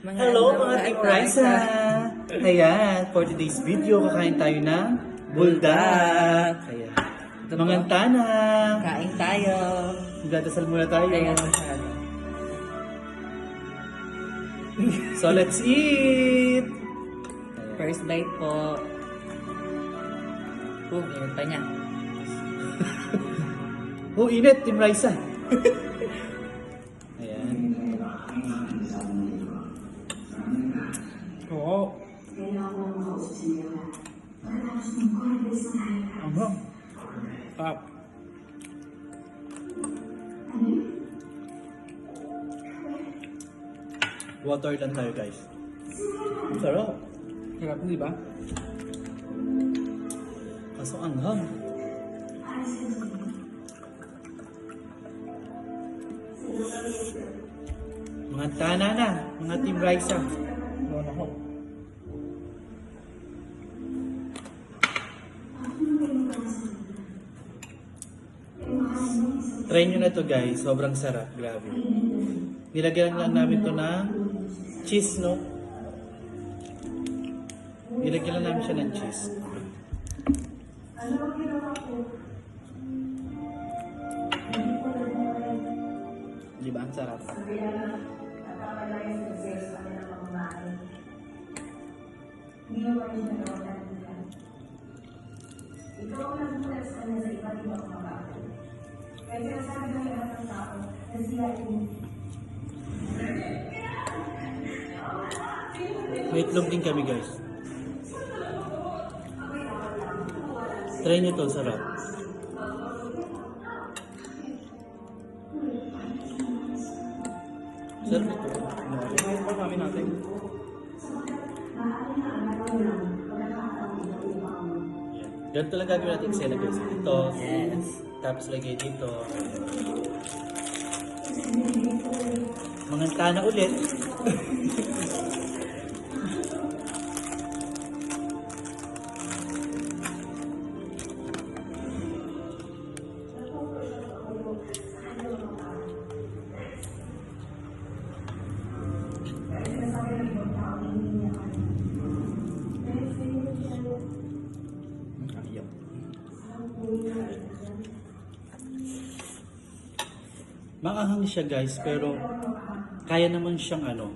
Hello mga Team Raisa! Ayan, for today's video, kakain tayo ng buldak. Ayan. Mga tana. Kain tayo. Magdadasal muna tayo. Kaya masyado. So let's eat! First bite po. Init pa niya. Oh, init, Team Raisa. Ayan. Oo. Ano? Pap. Water lang tayo, guys. Ang sarap. Sarap, di ba? Kaso anghang. Mga tana na, mga Team Raisa. Ano ko? Try nyo na to guys, sobrang sarap, grabe. Nilagyan lang namin to ng cheese, no? Nilagyan lang namin siya ng cheese. Di ba? Ang sarap. Ito ang nagulat sa kanya sa iba't ibang mga bagay. Kaya sinasabi ng lahat ng tao na sila ay May itlog din kami guys. Try nyo to, sarap. Sarap ito. Kumain pa kami natin. Ganito lang gagawin natin eksena guys. Ito, Yes. tapos lagay dito. Mga tana ulit. Ayaw. Maanghang siya guys, pero kaya naman siyang ano.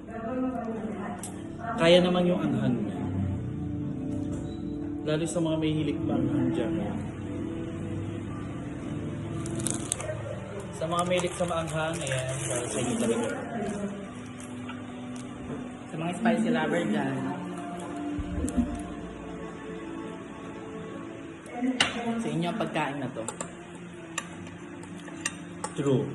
Kaya naman yung anghang niya. Lalo sa mga may hilig pa anghang dyan. Sa mga may hilig sa maanghang, ayan, para sa inyo talaga. Sa mga spicy lover dyan. Sa inyo ang pagkain na to. True.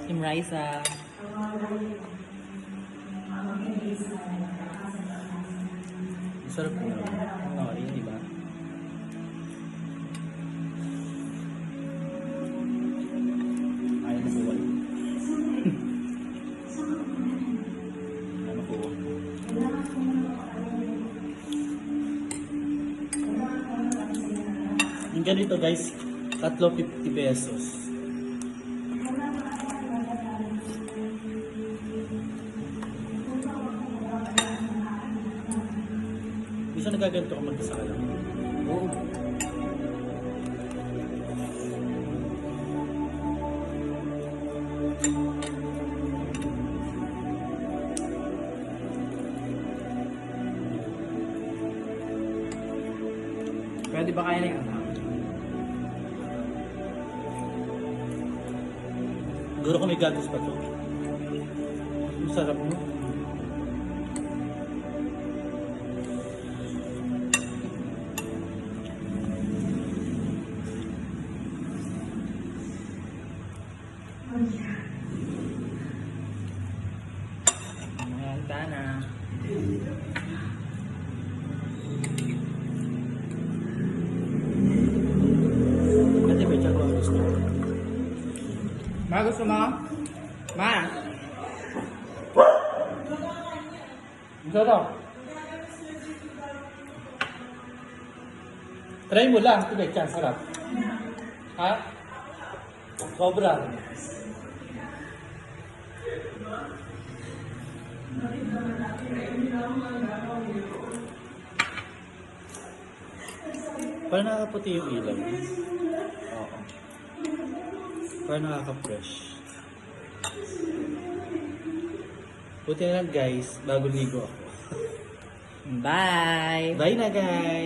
Team Raisa. Masarap po na. Okay, di ba? Ayaw na po. Ayaw na po. Yung ganito guys, 3.50 pesos. Bisa nagaganto ka mag-isa ka lang. Oo. Pwede ba kaya na yung anak? Siguro kung may gatas pa to. Ang sarap mo. Mga tana. Kasi may tsaka ang gusto. Ma, gusto mo? Ma! Ang sarap. Try mo lang, tibay, chance, sarap. Ha? Sobra. Parang nakakaputi yung ilaw. Oo. Parang nakaka-fresh. Buti na lang guys, bago ligo ako. Bye! Bye na guys!